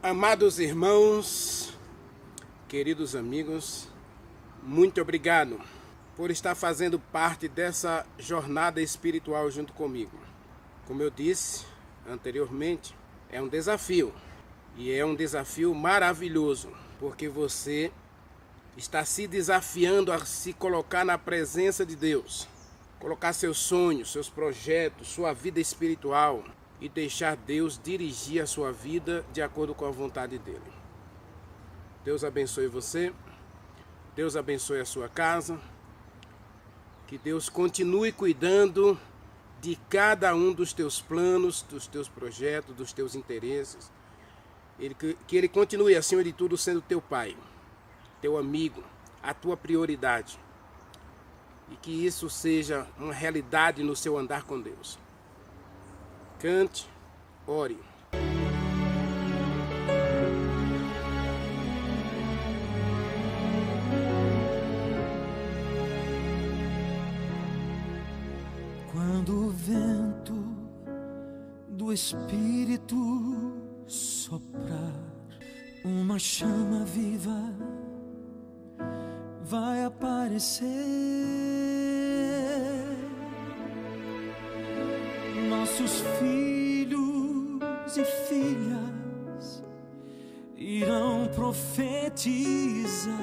Amados irmãos, queridos amigos, muito obrigado por estar fazendo parte dessa jornada espiritual junto comigo. Como eu disse anteriormente, é um desafio e é um desafio maravilhoso, porque você está se desafiando a se colocar na presença de Deus, colocar seus sonhos, seus projetos, sua vida espiritual e deixar Deus dirigir a sua vida de acordo com a vontade dele. Deus abençoe você, Deus abençoe a sua casa, que Deus continue cuidando de cada um dos teus planos, dos teus projetos, dos teus interesses. Que Ele continue, acima de tudo, sendo teu pai, teu amigo, a tua prioridade. E que isso seja uma realidade no seu andar com Deus. Cante, ore. Quando o vento do Espírito soprar, uma chama viva vai aparecer. Nossos filhos e filhas irão profetizar,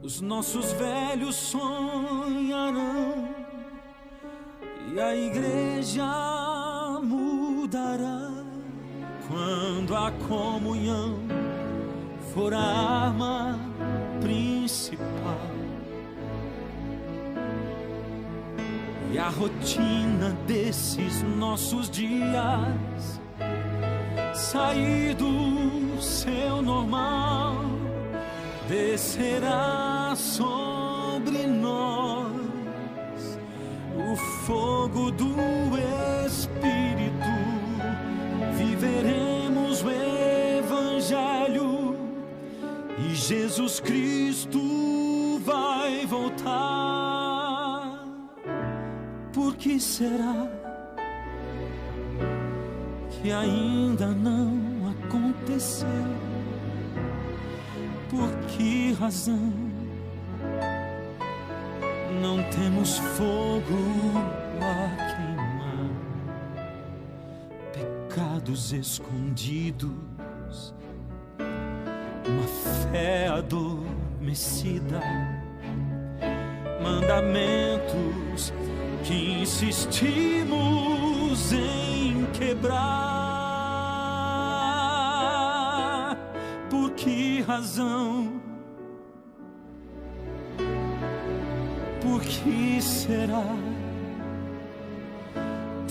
os nossos velhos sonharão e a igreja mudará. Quando a comunhão for a arma principal e a rotina desses nossos dias sair do seu normal, descerá sobre nós o fogo do Espírito. Viveremos o Evangelho e Jesus Cristo vai voltar. Por que será que ainda não aconteceu? Por que razão não temos fogo a queimar? Pecados escondidos, uma fé adormecida, mandamentos que insistimos em quebrar. Por que razão? Por que será?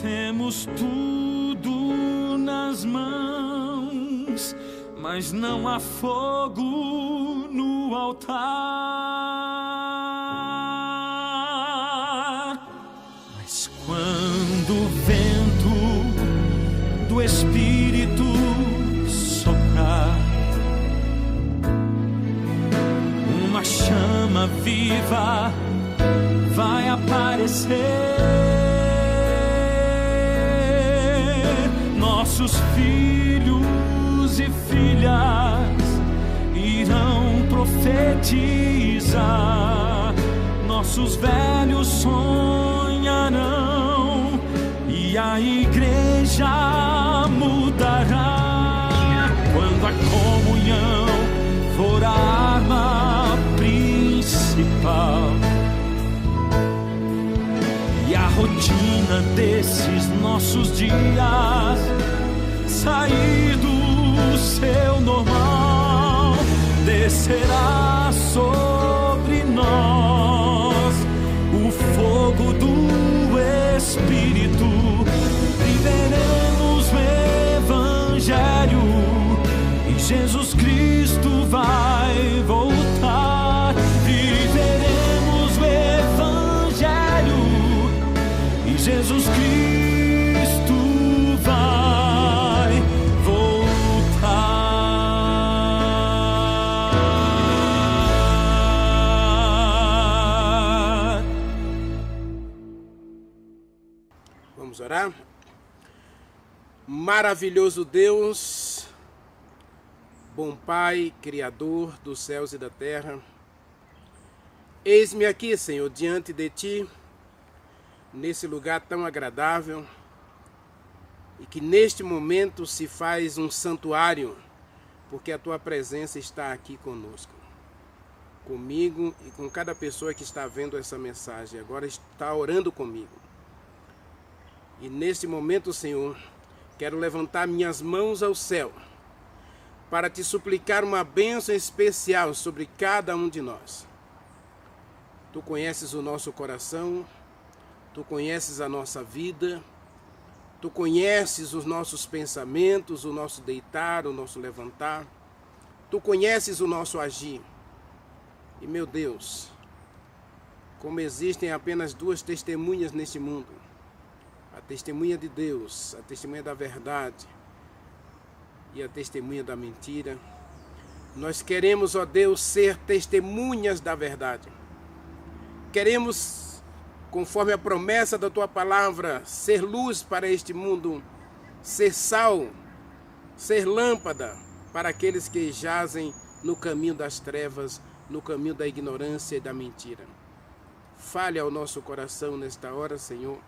Temos tudo nas mãos, mas não há fogo no altar. Mas quando o vento do Espírito soprar, uma chama viva vai aparecer. Nossos filhos e filhas irão profetizar, nossos velhos sonharão e a igreja mudará. Quando a comunhão for a arma principal e a rotina desses nossos dias sair do seu normal, descerá sobre nós o fogo do Espírito. Viveremos o Evangelho e Jesus Cristo vai voltar. Viveremos o Evangelho e Jesus Cristo vai voltar. Vamos orar? Maravilhoso Deus, Bom Pai, Criador dos céus e da terra, eis-me aqui, Senhor, diante de Ti, nesse lugar tão agradável, e que neste momento se faz um santuário, porque a Tua presença está aqui conosco, comigo e com cada pessoa que está vendo essa mensagem, agora está orando comigo. E neste momento, Senhor, quero levantar minhas mãos ao céu, para te suplicar uma bênção especial sobre cada um de nós. Tu conheces o nosso coração, Tu conheces a nossa vida, Tu conheces os nossos pensamentos, o nosso deitar, o nosso levantar, Tu conheces o nosso agir. E, meu Deus, como existem apenas duas testemunhas neste mundo, a testemunha de Deus, a testemunha da verdade, e a testemunha da mentira. Nós queremos, ó Deus, ser testemunhas da verdade. Queremos, conforme a promessa da Tua palavra, ser luz para este mundo, ser sal, ser lâmpada para aqueles que jazem no caminho das trevas, no caminho da ignorância e da mentira. Fale ao nosso coração nesta hora, Senhor,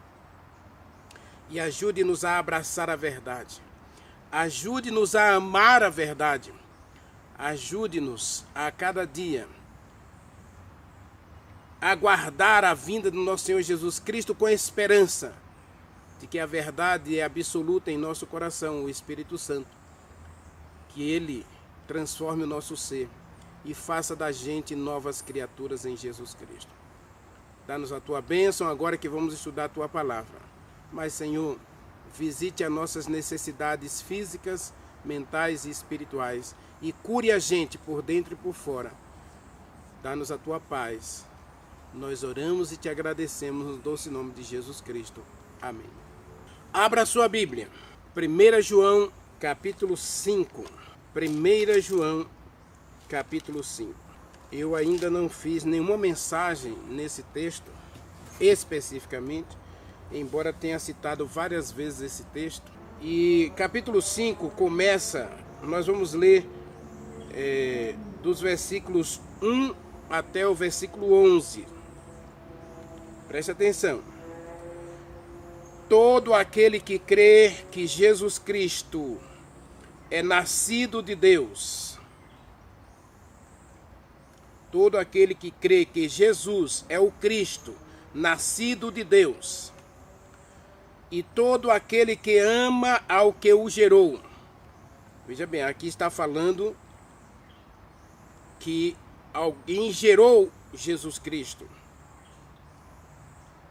e ajude-nos a abraçar a verdade. Ajude-nos a amar a verdade. Ajude-nos a cada dia a aguardar a vinda do nosso Senhor Jesus Cristo com a esperança de que a verdade é absoluta em nosso coração, o Espírito Santo. Que Ele transforme o nosso ser e faça da gente novas criaturas em Jesus Cristo. Dá-nos a Tua bênção agora que vamos estudar a Tua palavra. Mas, Senhor, visite as nossas necessidades físicas, mentais e espirituais e cure a gente por dentro e por fora. Dá-nos a Tua paz. Nós oramos e Te agradecemos no doce nome de Jesus Cristo. Amém. Abra a sua Bíblia. 1 João, capítulo 5. 1 João, capítulo 5. Eu ainda não fiz nenhuma mensagem nesse texto, especificamente, embora tenha citado várias vezes esse texto. E capítulo 5 começa, nós vamos ler dos versículos 1 até o versículo 11. Preste atenção. Todo aquele que crê que Jesus Cristo é nascido de Deus, todo aquele que crê que Jesus é o Cristo, nascido de Deus, e todo aquele que ama ao que o gerou. Veja bem, aqui está falando que alguém gerou Jesus Cristo.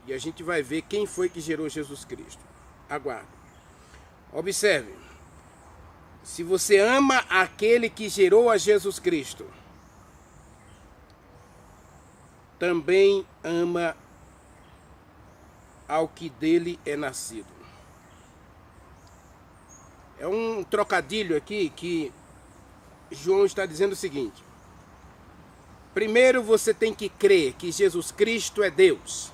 E a gente vai ver quem foi que gerou Jesus Cristo. Aguarde. Observe. Se você ama aquele que gerou a Jesus Cristo, também ama ao que dele é nascido. É um trocadilho aqui que João está dizendo o seguinte. Primeiro você tem que crer que Jesus Cristo é Deus.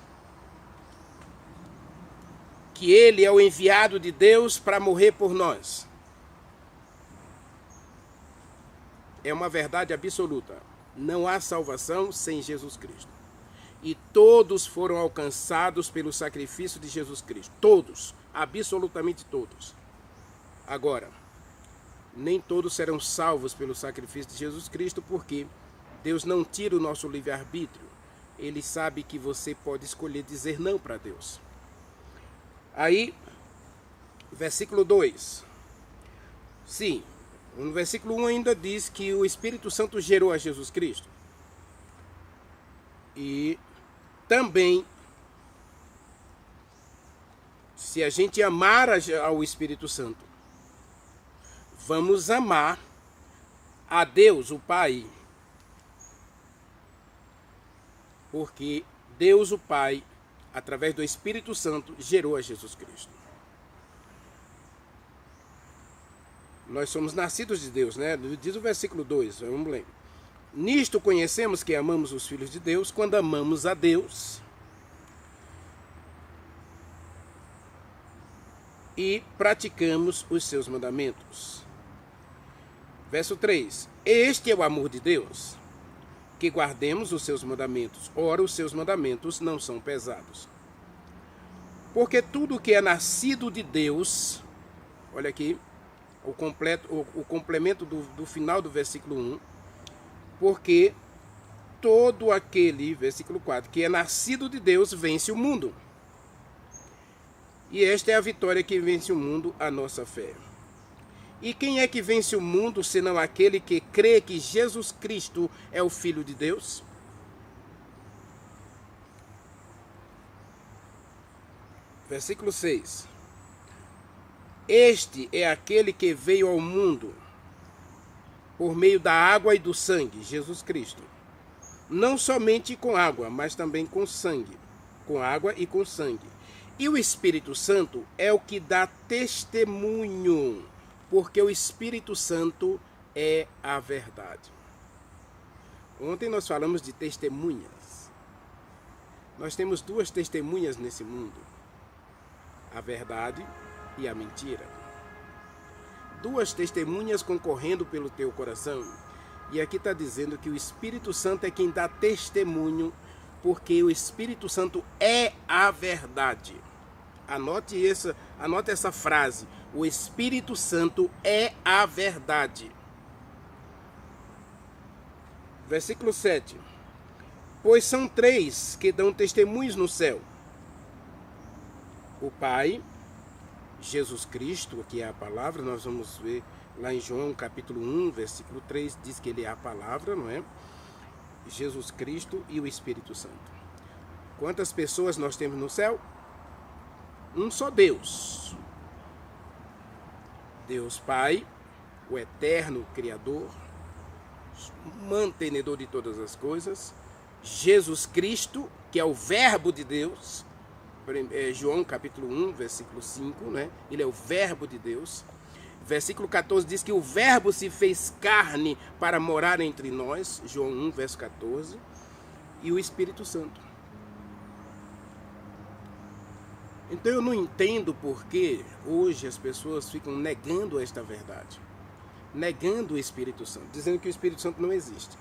Que Ele é o enviado de Deus para morrer por nós. É uma verdade absoluta. Não há salvação sem Jesus Cristo. E todos foram alcançados pelo sacrifício de Jesus Cristo. Todos, absolutamente todos. Agora, nem todos serão salvos pelo sacrifício de Jesus Cristo, porque Deus não tira o nosso livre-arbítrio. Ele sabe que você pode escolher dizer não para Deus. Aí, versículo 2. Sim, no versículo 1 ainda diz que o Espírito Santo gerou a Jesus Cristo. E também, se a gente amar ao Espírito Santo, vamos amar a Deus, o Pai. Porque Deus, o Pai, através do Espírito Santo, gerou a Jesus Cristo. Nós somos nascidos de Deus, né? Diz o versículo 2, vamos ler. Nisto conhecemos que amamos os filhos de Deus, quando amamos a Deus e praticamos os seus mandamentos. Verso 3. Este é o amor de Deus, que guardemos os seus mandamentos. Ora, os seus mandamentos não são pesados. Porque tudo que é nascido de Deus, olha aqui, o complemento do final do versículo 1, porque todo aquele, versículo 4, que é nascido de Deus vence o mundo. E esta é a vitória que vence o mundo, a nossa fé. E quem é que vence o mundo, senão aquele que crê que Jesus Cristo é o Filho de Deus? Versículo 6. Este é aquele que veio ao mundo por meio da água e do sangue, Jesus Cristo. Não somente com água, mas também com sangue. Com água e com sangue. E o Espírito Santo é o que dá testemunho, porque o Espírito Santo é a verdade. Ontem nós falamos de testemunhas. Nós temos duas testemunhas nesse mundo: a verdade e a mentira. Duas testemunhas concorrendo pelo teu coração. E aqui está dizendo que o Espírito Santo é quem dá testemunho, porque o Espírito Santo é a verdade. Anote essa frase. O Espírito Santo é a verdade. Versículo 7. Pois são três que dão testemunhos no céu: o Pai, Jesus Cristo, que é a palavra. Nós vamos ver lá em João capítulo 1, versículo 3, diz que ele é a palavra, não é? Jesus Cristo e o Espírito Santo. Quantas pessoas nós temos no céu? Um só Deus. Deus Pai, o eterno Criador, mantenedor de todas as coisas. Jesus Cristo, que é o Verbo de Deus. João capítulo 1, versículo 5, né? Ele é o Verbo de Deus. Versículo 14 diz que o Verbo se fez carne para morar entre nós. João 1, verso 14. E o Espírito Santo. Então eu não entendo por que hoje as pessoas ficam negando esta verdade. Negando o Espírito Santo. Dizendo que o Espírito Santo não existe.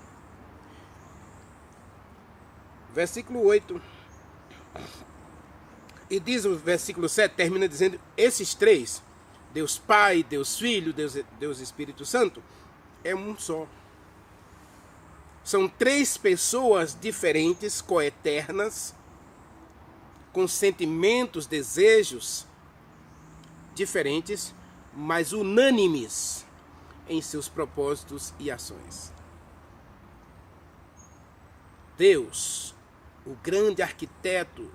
Versículo 8. E diz o versículo 7, termina dizendo: esses três, Deus Pai, Deus Filho, Deus Espírito Santo, é um só. São três pessoas diferentes, coeternas, com sentimentos, desejos diferentes, mas unânimes em seus propósitos e ações. Deus, o grande arquiteto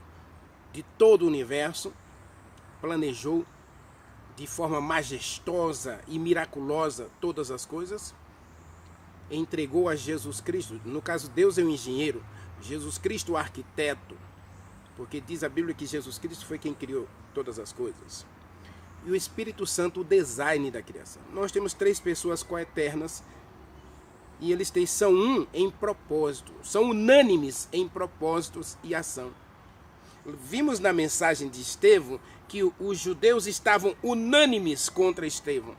de todo o universo, planejou de forma majestosa e miraculosa todas as coisas, entregou a Jesus Cristo. No caso, Deus é o engenheiro, Jesus Cristo o arquiteto, porque diz a Bíblia que Jesus Cristo foi quem criou todas as coisas. E o Espírito Santo o design da criação. Nós temos três pessoas coeternas e eles são um em propósito, são unânimes em propósitos e ação. Vimos na mensagem de Estevão que os judeus estavam unânimes contra Estevão.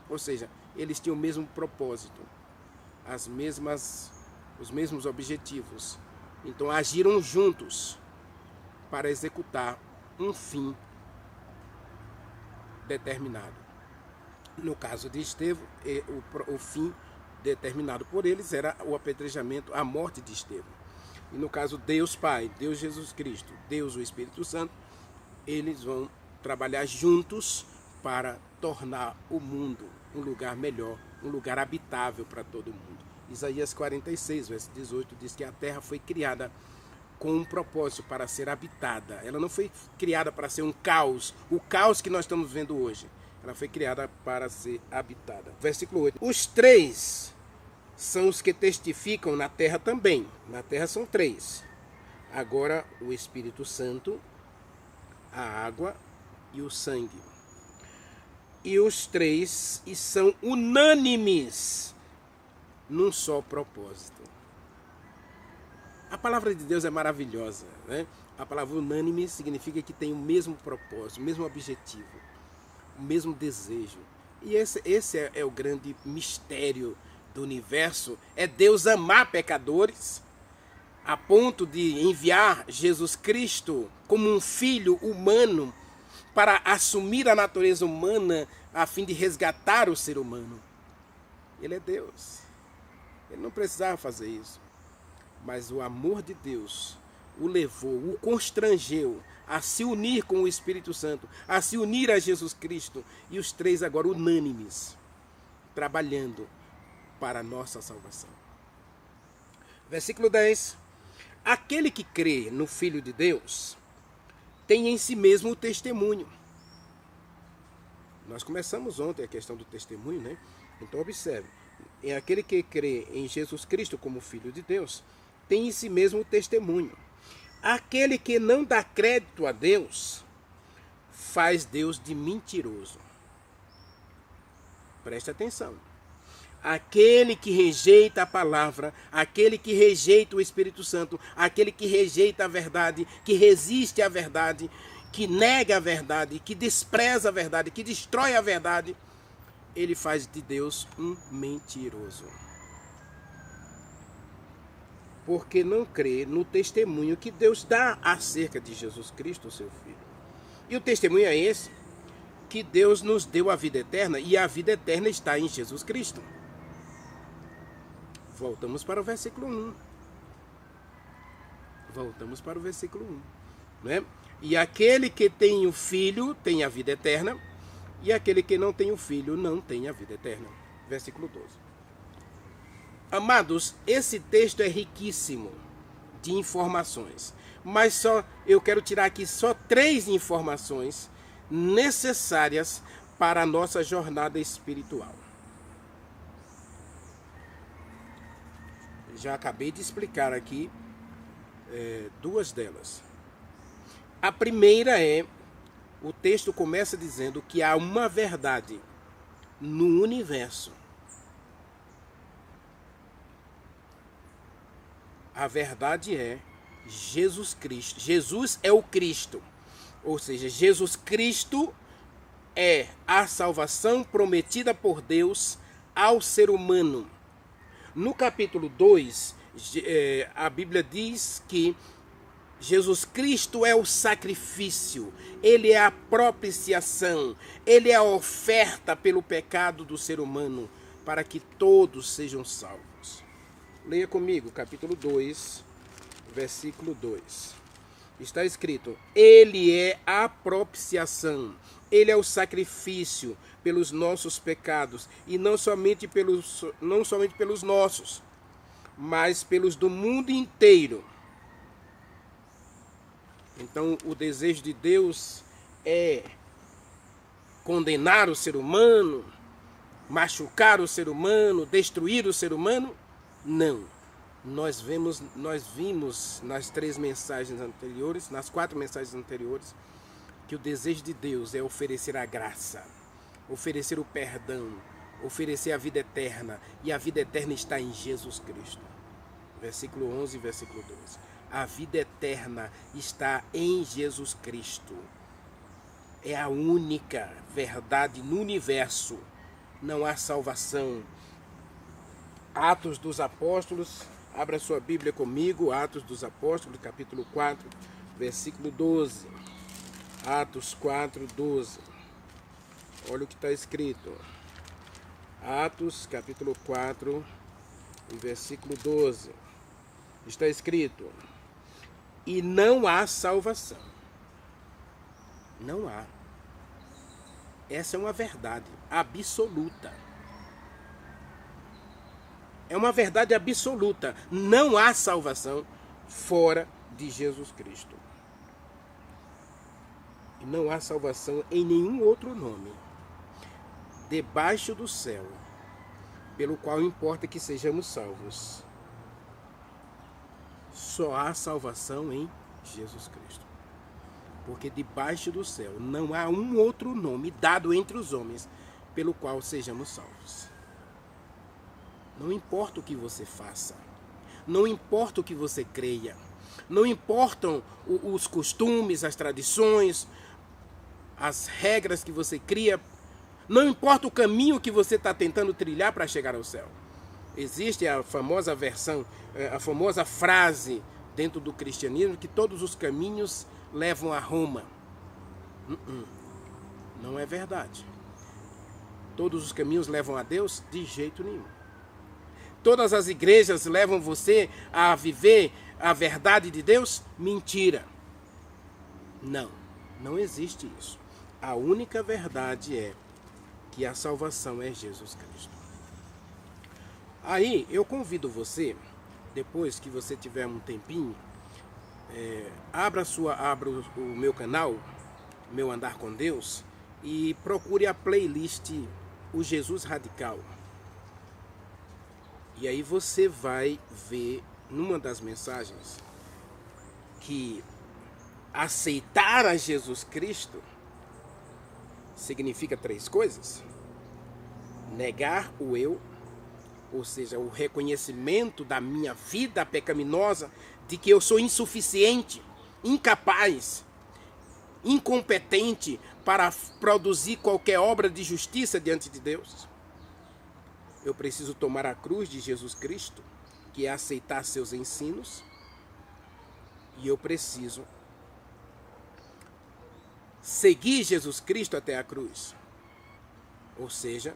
Ou seja, eles tinham o mesmo propósito, os mesmos objetivos. Então agiram juntos para executar um fim determinado. No caso de Estevão, o fim determinado por eles era o apedrejamento, a morte de Estevão. E no caso, Deus Pai, Deus Jesus Cristo, Deus o Espírito Santo, eles vão trabalhar juntos para tornar o mundo um lugar melhor, um lugar habitável para todo mundo. Isaías 46, verso 18, diz que a terra foi criada com um propósito para ser habitada. Ela não foi criada para ser um caos, o caos que nós estamos vendo hoje. Ela foi criada para ser habitada. Versículo 8. Os três são os que testificam na terra também. Na terra são três. Agora o Espírito Santo, a água e o sangue. E os três são unânimes num só propósito. A palavra de Deus é maravilhosa, né? A palavra unânime significa que tem o mesmo propósito, o mesmo objetivo, o mesmo desejo. E esse é o grande mistério do universo, é Deus amar pecadores, a ponto de enviar Jesus Cristo como um filho humano para assumir a natureza humana a fim de resgatar o ser humano. Ele é Deus. Ele não precisava fazer isso. Mas o amor de Deus o levou, o constrangeu a se unir com o Espírito Santo, a se unir a Jesus Cristo, e os três agora unânimes, trabalhando para a nossa salvação. Versículo 10. Aquele que crê no Filho de Deus tem em si mesmo o testemunho. Nós começamos ontem a questão do testemunho, né? Então observe, aquele que crê em Jesus Cristo como Filho de Deus tem em si mesmo o testemunho. Aquele que não dá crédito a Deus faz Deus de mentiroso. Preste atenção. Aquele que rejeita a palavra, aquele que rejeita o Espírito Santo, aquele que rejeita a verdade, que resiste à verdade, que nega a verdade, que despreza a verdade, que destrói a verdade, ele faz de Deus um mentiroso. Porque não crê no testemunho que Deus dá acerca de Jesus Cristo, seu Filho. E o testemunho é esse, que Deus nos deu a vida eterna, e a vida eterna está em Jesus Cristo. Voltamos para o versículo 1. Voltamos para o versículo 1. Né? E aquele que tem o Filho tem a vida eterna, e aquele que não tem o Filho não tem a vida eterna. Versículo 12. Amados, esse texto é riquíssimo de informações, mas só eu quero tirar aqui só 3 informações necessárias para a nossa jornada espiritual. Já acabei de explicar aqui 2 delas. A primeira é, o texto começa dizendo que há uma verdade no universo. A verdade é Jesus Cristo. Jesus é o Cristo. Ou seja, Jesus Cristo é a salvação prometida por Deus ao ser humano. No capítulo 2, a Bíblia diz que Jesus Cristo é o sacrifício, ele é a propiciação, ele é a oferta pelo pecado do ser humano, para que todos sejam salvos. Leia comigo, capítulo 2, versículo 2. Está escrito, ele é a propiciação, ele é o sacrifício pelos nossos pecados, e não somente pelos nossos, mas pelos do mundo inteiro. Então, o desejo de Deus é condenar o ser humano, machucar o ser humano, destruir o ser humano? Não. Nós vimos nas 3 mensagens anteriores, nas 4 mensagens anteriores, que o desejo de Deus é oferecer a graça, oferecer o perdão, oferecer a vida eterna, e a vida eterna está em Jesus Cristo. Versículo 11 e versículo 12. A vida eterna está em Jesus Cristo. É a única verdade no universo. Não há salvação. Atos dos Apóstolos, abra sua Bíblia comigo, Atos dos Apóstolos, capítulo 4, versículo 12. Atos 4, 12. Olha o que está escrito. Atos, capítulo 4, versículo 12. Está escrito, e não há salvação. Não há. Essa é uma verdade absoluta. É uma verdade absoluta. Não há salvação fora de Jesus Cristo. E não há salvação em nenhum outro nome debaixo do céu, pelo qual importa que sejamos salvos. Só há salvação em Jesus Cristo. Porque debaixo do céu não há um outro nome dado entre os homens pelo qual sejamos salvos. Não importa o que você faça, não importa o que você creia, não importam os costumes, as tradições, as regras que você cria, Não importa o caminho que você está tentando trilhar para chegar ao céu. Existe a famosa versão, a famosa frase dentro do cristianismo que todos os caminhos levam a Roma. Não é verdade. Todos os caminhos levam a Deus? De jeito nenhum. Todas as igrejas levam você a viver a verdade de Deus? Mentira. Não existe isso. A única verdade é que a salvação é Jesus Cristo. Aí eu convido você, depois que você tiver um tempinho, abra o meu canal, Meu Andar com Deus, e procure a playlist O Jesus Radical. E aí você vai ver numa das mensagens que aceitar a Jesus Cristo significa 3 coisas: negar o eu, ou seja, o reconhecimento da minha vida pecaminosa, de que eu sou insuficiente, incapaz, incompetente para produzir qualquer obra de justiça diante de Deus. Eu preciso tomar a cruz de Jesus Cristo, que é aceitar seus ensinos, e eu preciso seguir Jesus Cristo até a cruz. Ou seja,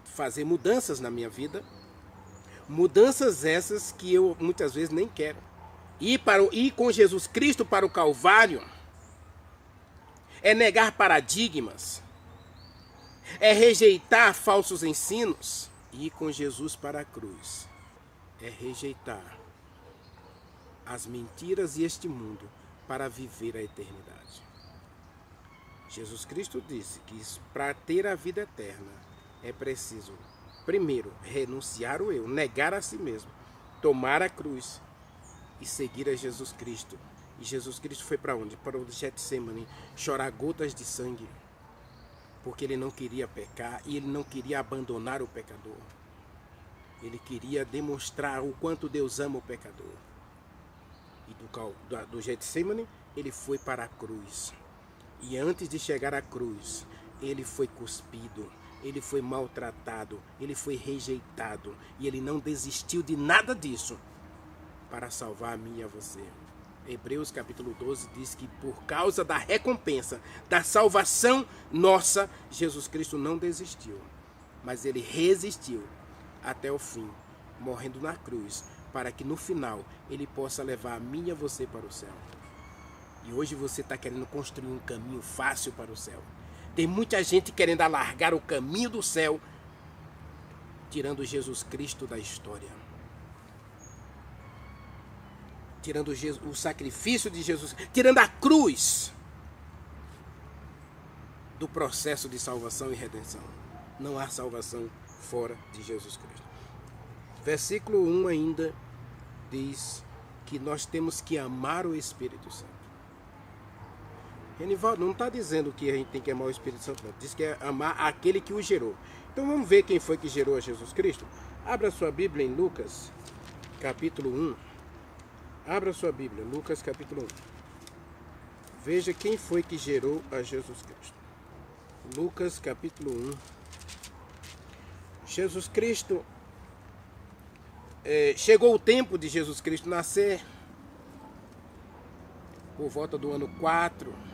fazer mudanças na minha vida, mudanças essas que eu muitas vezes nem quero. Ir com Jesus Cristo para o Calvário é negar paradigmas, é rejeitar falsos ensinos. Ir com Jesus para a cruz é rejeitar as mentiras e este mundo para viver a eternidade. Jesus Cristo disse que para ter a vida eterna é preciso, primeiro, renunciar o eu, negar a si mesmo, tomar a cruz e seguir a Jesus Cristo. E Jesus Cristo foi para onde? Para o Getsemane, chorar gotas de sangue, porque ele não queria pecar e ele não queria abandonar o pecador. Ele queria demonstrar o quanto Deus ama o pecador. E do Getsemane, ele foi para a cruz. E antes de chegar à cruz, ele foi cuspido, ele foi maltratado, ele foi rejeitado. E ele não desistiu de nada disso para salvar a mim e a você. Hebreus capítulo 12 diz que por causa da recompensa, da salvação nossa, Jesus Cristo não desistiu, mas ele resistiu até o fim, morrendo na cruz, para que no final ele possa levar a mim e a você para o céu. E hoje você está querendo construir um caminho fácil para o céu. Tem muita gente querendo alargar o caminho do céu, tirando Jesus Cristo da história. Tirando o sacrifício de Jesus, tirando a cruz do processo de salvação e redenção. Não há salvação fora de Jesus Cristo. Versículo 1 ainda diz que nós temos que amar o Espírito Santo. Renivaldo não está dizendo que a gente tem que amar o Espírito Santo, não. Diz que é amar aquele que o gerou. Então vamos ver quem foi que gerou a Jesus Cristo. Abra sua Bíblia em Lucas, capítulo 1. Abra sua Bíblia, Lucas capítulo 1. Veja quem foi que gerou a Jesus Cristo. Lucas capítulo 1. Jesus Cristo, chegou o tempo de Jesus Cristo nascer, por volta do ano 4,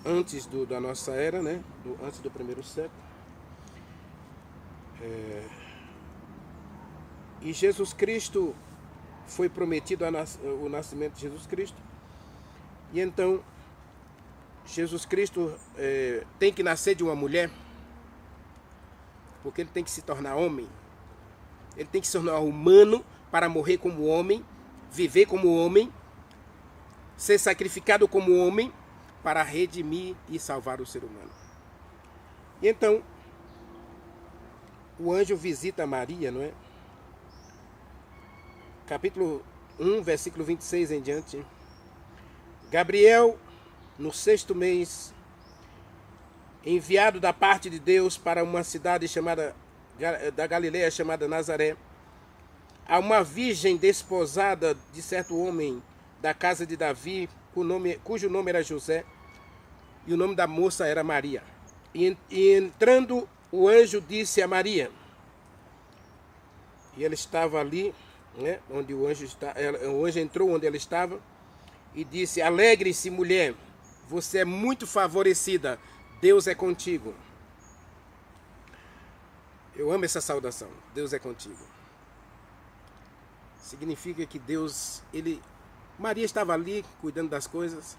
antes da nossa era, né? Antes do primeiro século. E Jesus Cristo foi prometido o nascimento de Jesus Cristo. E então, Jesus Cristo tem que nascer de uma mulher, porque ele tem que se tornar homem. Ele tem que se tornar humano para morrer como homem, viver como homem, ser sacrificado como homem para redimir e salvar o ser humano. E então, o anjo visita Maria, não é? Capítulo 1, versículo 26 em diante. Gabriel, no 6º mês, enviado da parte de Deus para uma cidade da Galileia chamada Nazaré, a uma virgem desposada de certo homem da casa de Davi, cujo nome era José, E o nome da moça era Maria. E entrando, o anjo disse a Maria, e ela estava ali, né, onde o anjo está, o anjo entrou onde ela estava e disse: alegre-se, mulher, você é muito favorecida, Deus é contigo. Eu amo essa saudação, Deus é contigo. Significa que Deus, Maria estava ali cuidando das coisas,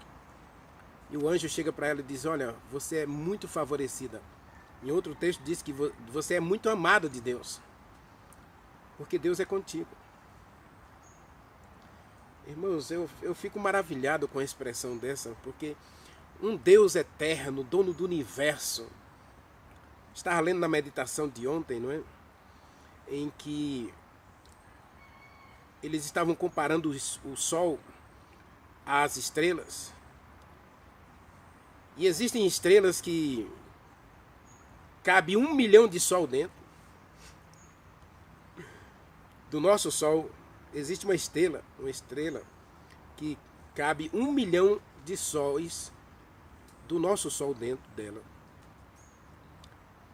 e o anjo chega para ela e diz: olha, você é muito favorecida. Em outro texto diz que você é muito amada de Deus, porque Deus é contigo. Irmãos, eu fico maravilhado com a expressão dessa, porque um Deus eterno, dono do universo. Estava lendo na meditação de ontem, não é? Em que eles estavam comparando o Sol às estrelas. E existem estrelas que cabe 1 milhão de Sol dentro. Do nosso Sol existe uma estrela que cabe 1 milhão de sóis do nosso Sol dentro dela.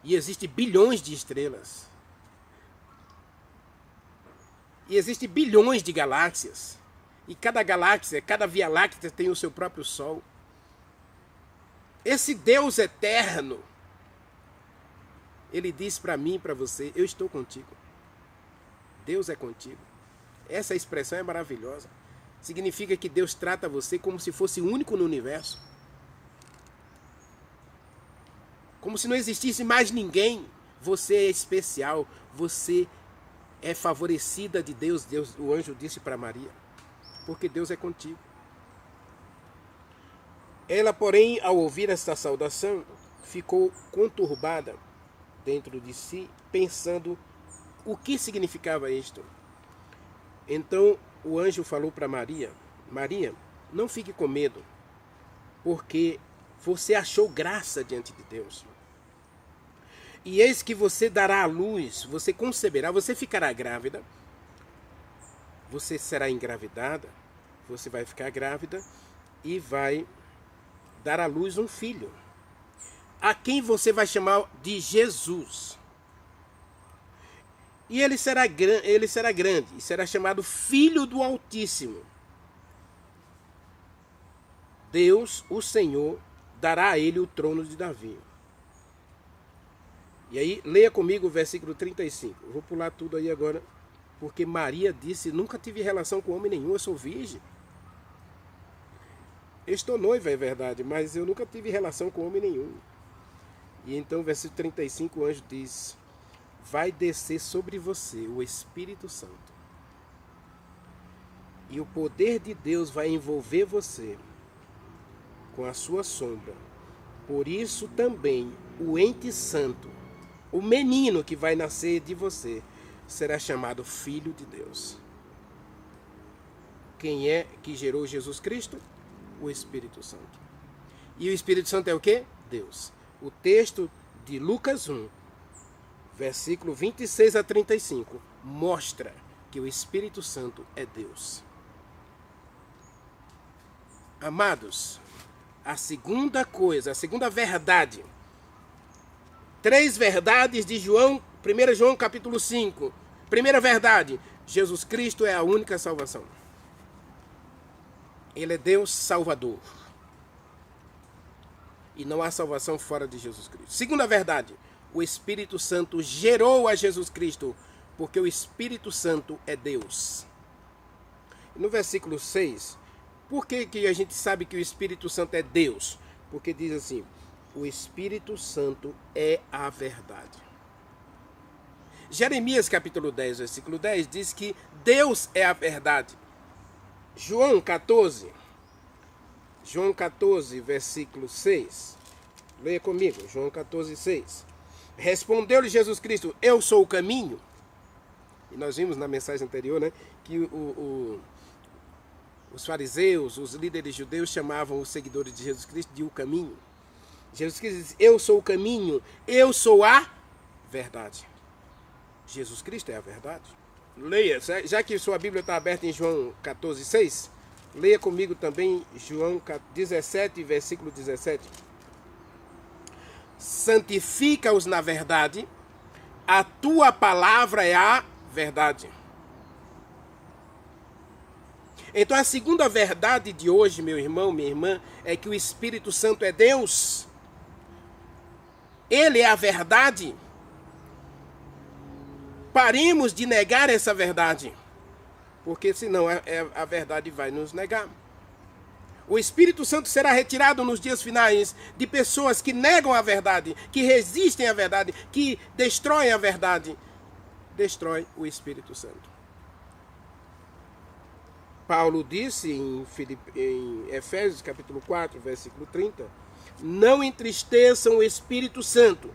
E existem bilhões de estrelas. E existem bilhões de galáxias. E cada galáxia, cada Via Láctea tem o seu próprio Sol. Esse Deus eterno, Ele diz para mim e para você: eu estou contigo. Deus é contigo. Essa expressão é maravilhosa. Significa que Deus trata você como se fosse único no universo. Como se não existisse mais ninguém. Você é especial. Você é favorecida de Deus. O anjo disse para Maria. Porque Deus é contigo. Ela, porém, ao ouvir esta saudação, ficou conturbada dentro de si, pensando o que significava isto. Então o anjo falou para Maria: Maria, não fique com medo, porque você achou graça diante de Deus. E eis que você dará à luz, você conceberá, você ficará grávida, você será engravidada, você vai ficar grávida e vai dar à luz um filho, a quem você vai chamar de Jesus. E ele será grande e será chamado Filho do Altíssimo. Deus, o Senhor, dará a ele o trono de Davi. E aí, leia comigo o versículo 35. Eu vou pular tudo aí agora, porque Maria disse: nunca tive relação com homem nenhum, eu sou virgem. Eu estou noiva, é verdade, mas eu nunca tive relação com homem nenhum. E então, versículo 35, o anjo diz: vai descer sobre você o Espírito Santo. E o poder de Deus vai envolver você com a sua sombra. Por isso também o ente santo, o menino que vai nascer de você, será chamado Filho de Deus. Quem é que gerou Jesus Cristo? O Espírito Santo. E o Espírito Santo é o quê? Deus. O texto de Lucas 1, versículo 26 a 35, mostra que o Espírito Santo é Deus. Amados, a segunda coisa, a segunda verdade, 3 verdades de João, 1 João capítulo 5. Primeira verdade: Jesus Cristo é a única salvação. Ele é Deus Salvador. E não há salvação fora de Jesus Cristo. Segunda verdade: o Espírito Santo gerou a Jesus Cristo, porque o Espírito Santo é Deus. No versículo 6, por que a gente sabe que o Espírito Santo é Deus? Porque diz assim: o Espírito Santo é a verdade. Jeremias capítulo 10, versículo 10 diz que Deus é a verdade. João 14, versículo 6. Leia comigo, João 14, 6. Respondeu-lhe Jesus Cristo: eu sou o caminho. E nós vimos na mensagem anterior, né, que os fariseus, os líderes judeus chamavam os seguidores de Jesus Cristo de o caminho. Jesus Cristo diz: eu sou o caminho, eu sou a verdade. Jesus Cristo é a verdade. Leia, já que sua Bíblia está aberta em João 14, 6, leia comigo também João 17, versículo 17. santifica-os na verdade, a tua palavra é a verdade. Então a segunda verdade de hoje, meu irmão, minha irmã, é que o Espírito Santo é Deus. Ele é a verdade. Paremos de negar essa verdade, porque senão a verdade vai nos negar. O Espírito Santo será retirado nos dias finais de pessoas que negam a verdade, que resistem à verdade, que destroem a verdade. Destrói o Espírito Santo. Paulo disse em Efésios capítulo 4, versículo 30, não entristeçam o Espírito Santo,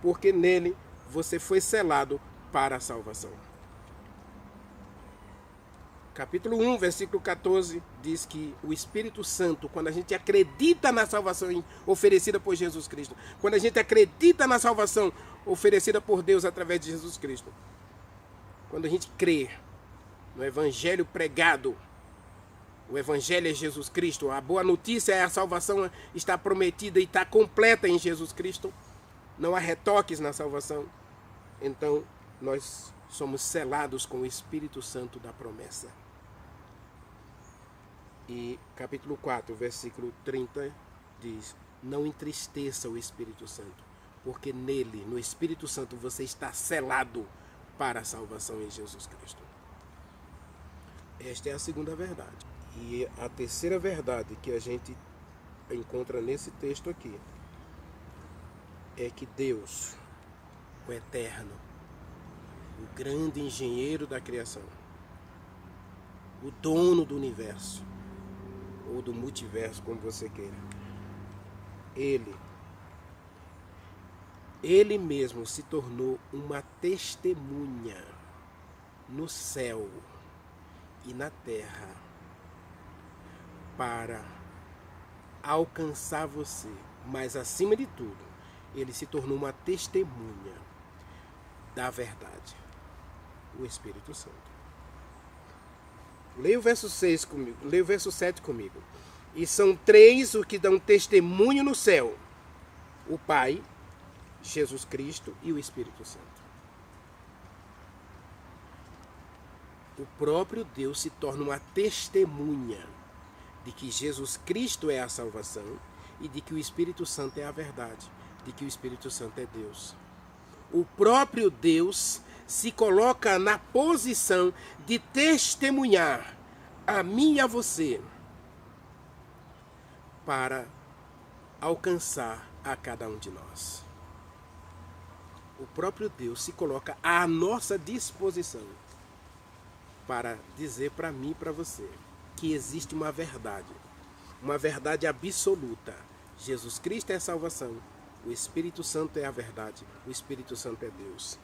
porque nele você foi selado para a salvação. Capítulo 1, versículo 14, diz que o Espírito Santo, quando a gente acredita na salvação oferecida por Jesus Cristo, quando a gente acredita na salvação oferecida por Deus através de Jesus Cristo, quando a gente crê no Evangelho pregado, o Evangelho é Jesus Cristo, a boa notícia é a salvação está prometida e está completa em Jesus Cristo, não há retoques na salvação, então nós somos selados com o Espírito Santo da promessa. E capítulo 4, versículo 30 diz, não entristeça o Espírito Santo, porque nele, no Espírito Santo, você está selado para a salvação em Jesus Cristo. Esta é a segunda verdade. E a terceira verdade que a gente encontra nesse texto aqui é que Deus, o Eterno, o grande engenheiro da criação, o dono do universo, ou do multiverso, como você queira, Ele mesmo se tornou uma testemunha no céu e na terra para alcançar você, mas acima de tudo, ele se tornou uma testemunha da verdade, o Espírito Santo. Leia o verso 6 comigo, leia o verso 7 comigo. E são três os que dão testemunho no céu: o Pai, Jesus Cristo e o Espírito Santo. O próprio Deus se torna uma testemunha de que Jesus Cristo é a salvação e de que o Espírito Santo é a verdade, de que o Espírito Santo é Deus. O próprio Deus se coloca na posição de testemunhar a mim e a você para alcançar a cada um de nós. O próprio Deus se coloca à nossa disposição para dizer para mim e para você que existe uma verdade absoluta. Jesus Cristo é a salvação, o Espírito Santo é a verdade, o Espírito Santo é Deus.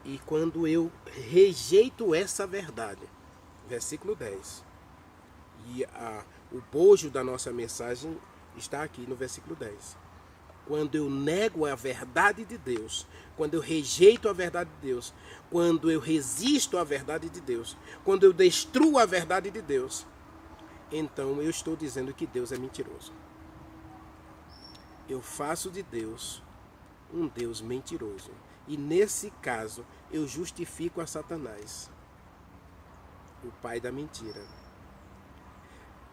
E quando eu rejeito essa verdade, versículo 10, e o bojo da nossa mensagem está aqui no versículo 10. Quando eu nego a verdade de Deus, quando eu rejeito a verdade de Deus, quando eu resisto à verdade de Deus, quando eu destruo a verdade de Deus, então eu estou dizendo que Deus é mentiroso. Eu faço de Deus um Deus mentiroso. E nesse caso, eu justifico a Satanás, o pai da mentira.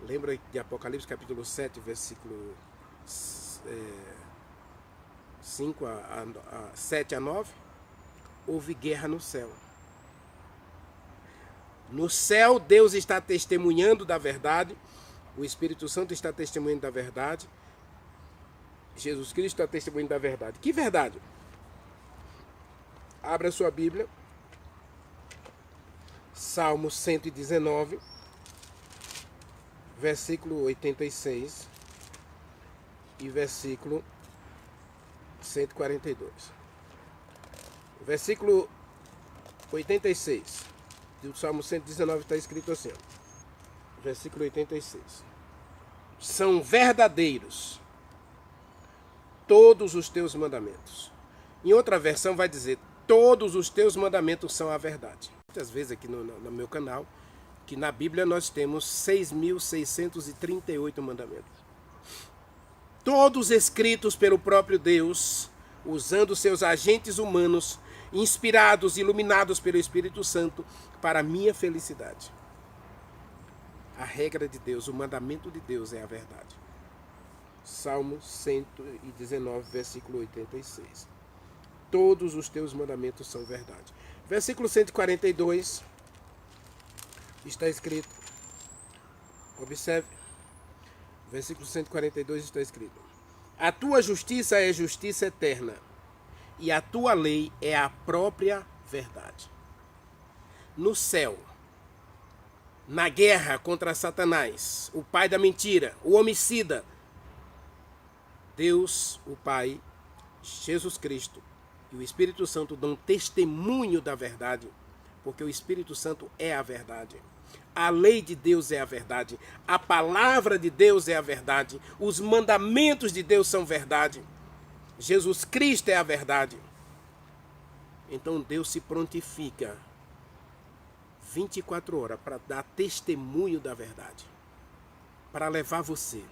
Lembra de Apocalipse capítulo 7, versículo 7 a 9? Houve guerra no céu. No céu, Deus está testemunhando da verdade, o Espírito Santo está testemunhando da verdade, Jesus Cristo está testemunhando da verdade. Que verdade? Abra sua Bíblia, Salmo 119, versículo 86 e versículo 142. Versículo 86 do Salmo 119 está escrito assim, ó, versículo 86. São verdadeiros todos os teus mandamentos. Em outra versão vai dizer, todos os teus mandamentos são a verdade. Muitas vezes aqui no meu canal, que na Bíblia nós temos 6.638 mandamentos. todos escritos pelo próprio Deus, usando seus agentes humanos, inspirados e iluminados pelo Espírito Santo, para a minha felicidade. A regra de Deus, o mandamento de Deus é a verdade. Salmo 119, versículo 86. Todos os teus mandamentos são verdade. Versículo 142, está escrito, observe, versículo 142 está escrito: a tua justiça é justiça eterna, e a tua lei é a própria verdade. No céu, na guerra contra Satanás, o pai da mentira, o homicida, Deus, o Pai, Jesus Cristo e o Espírito Santo dão testemunho da verdade, porque o Espírito Santo é a verdade. A lei de Deus é a verdade, a palavra de Deus é a verdade, os mandamentos de Deus são verdade, Jesus Cristo é a verdade. Então Deus se prontifica 24 horas para dar testemunho da verdade, para levar você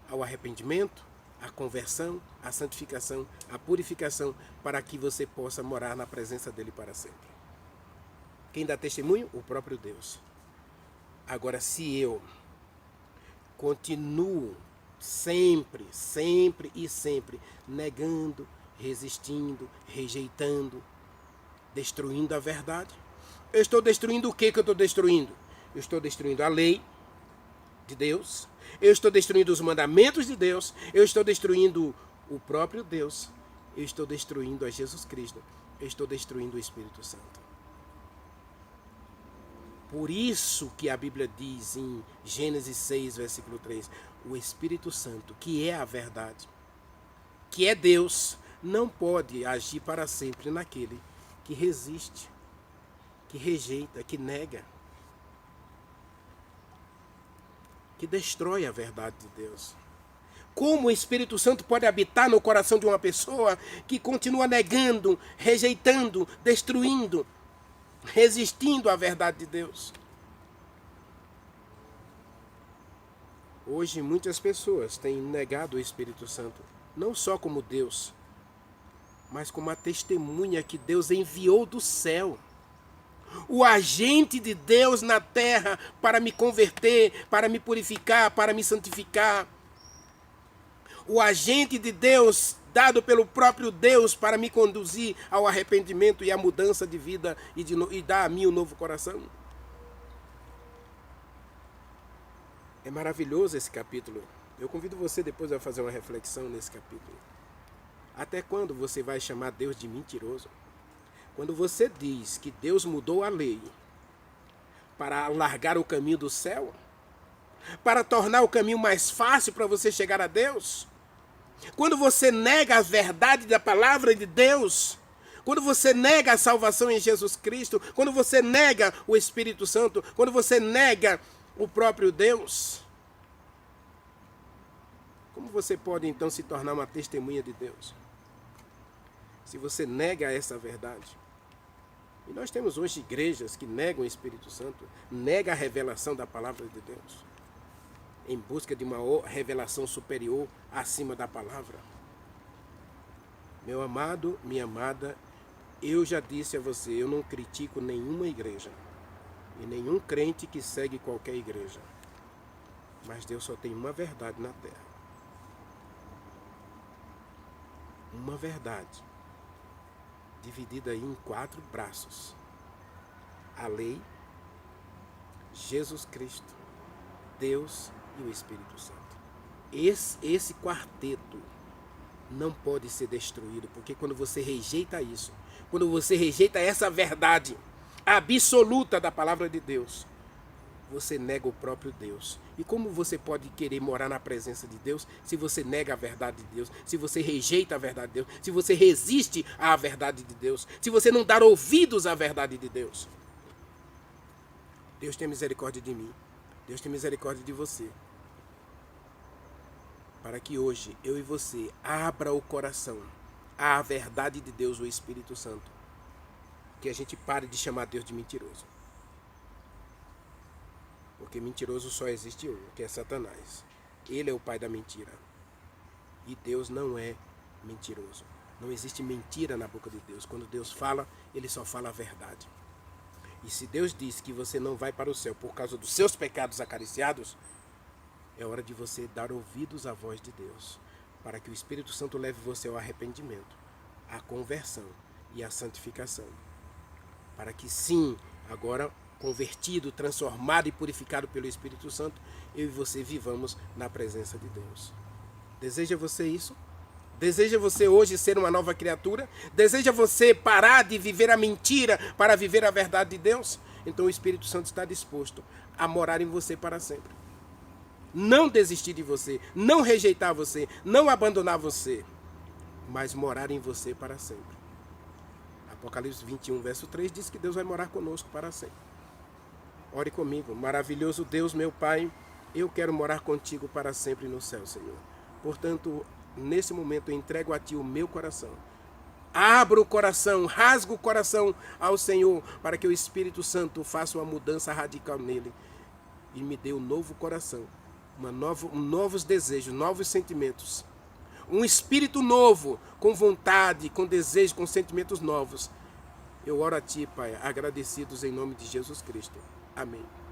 ao arrependimento, à conversão, à santificação, à purificação, para que você possa morar na presença dele para sempre. Quem dá testemunho? O próprio Deus. Agora, se eu continuo sempre negando, resistindo, rejeitando, destruindo a verdade, eu estou destruindo o que eu estou destruindo? Eu estou destruindo a lei de Deus, eu estou destruindo os mandamentos de Deus, eu estou destruindo o próprio Deus, eu estou destruindo a Jesus Cristo, eu estou destruindo o Espírito Santo. Por isso que a Bíblia diz em Gênesis 6, versículo 3, o Espírito Santo, que é a verdade, que é Deus, não pode agir para sempre naquele que resiste, que rejeita, que nega, que destrói a verdade de Deus. Como o Espírito Santo pode habitar no coração de uma pessoa que continua negando, rejeitando, destruindo, resistindo à verdade de Deus? Hoje muitas pessoas têm negado o Espírito Santo, não só como Deus, mas como a testemunha que Deus enviou do céu. O agente de Deus na terra para me converter, para me purificar, para me santificar. O agente de Deus dado pelo próprio Deus para me conduzir ao arrependimento e à mudança de vida e dar a mim um novo coração. É maravilhoso esse capítulo. Eu convido você depois a fazer uma reflexão nesse capítulo. Até quando você vai chamar Deus de mentiroso? Quando você diz que Deus mudou a lei para alargar o caminho do céu, para tornar o caminho mais fácil para você chegar a Deus, quando você nega a verdade da palavra de Deus, quando você nega a salvação em Jesus Cristo, quando você nega o Espírito Santo, quando você nega o próprio Deus, como você pode então se tornar uma testemunha de Deus? Se você nega essa verdade. E nós temos hoje igrejas que negam o Espírito Santo, negam a revelação da palavra de Deus, em busca de uma revelação superior acima da palavra. Meu amado, minha amada, eu já disse a você, eu não critico nenhuma igreja e nenhum crente que segue qualquer igreja. Mas Deus só tem uma verdade na terra. Uma verdade dividida aí em 4 braços: a lei, Jesus Cristo, Deus e o Espírito Santo. Esse quarteto não pode ser destruído, porque quando você rejeita isso, quando você rejeita essa verdade absoluta da palavra de Deus, você nega o próprio Deus. E como você pode querer morar na presença de Deus se você nega a verdade de Deus, se você rejeita a verdade de Deus, se você resiste à verdade de Deus, se você não dar ouvidos à verdade de Deus? Deus tem misericórdia de mim, Deus tem misericórdia de você, para que hoje eu e você abra o coração à verdade de Deus, o Espírito Santo, que a gente pare de chamar Deus de mentiroso. Porque mentiroso só existe um, que é Satanás. Ele é o pai da mentira. E Deus não é mentiroso. Não existe mentira na boca de Deus. Quando Deus fala, Ele só fala a verdade. E se Deus diz que você não vai para o céu por causa dos seus pecados acariciados, é hora de você dar ouvidos à voz de Deus, para que o Espírito Santo leve você ao arrependimento, à conversão e à santificação. Para que sim, agora convertido, transformado e purificado pelo Espírito Santo, eu e você vivamos na presença de Deus. Deseja você isso? Deseja você hoje ser uma nova criatura? Deseja você parar de viver a mentira para viver a verdade de Deus? Então o Espírito Santo está disposto a morar em você para sempre. Não desistir de você, não rejeitar você, não abandonar você, mas morar em você para sempre. Apocalipse 21, verso 3 diz que Deus vai morar conosco para sempre. Ore comigo. Maravilhoso Deus, meu Pai, eu quero morar contigo para sempre no céu, Senhor. Portanto, nesse momento eu entrego a Ti o meu coração. Abro o coração, rasgo o coração ao Senhor, para que o Espírito Santo faça uma mudança radical nele e me dê um novo coração, novos desejos, novos sentimentos. Um espírito novo, com vontade, com desejo, com sentimentos novos. Eu oro a Ti, Pai, agradecidos em nome de Jesus Cristo. Amém.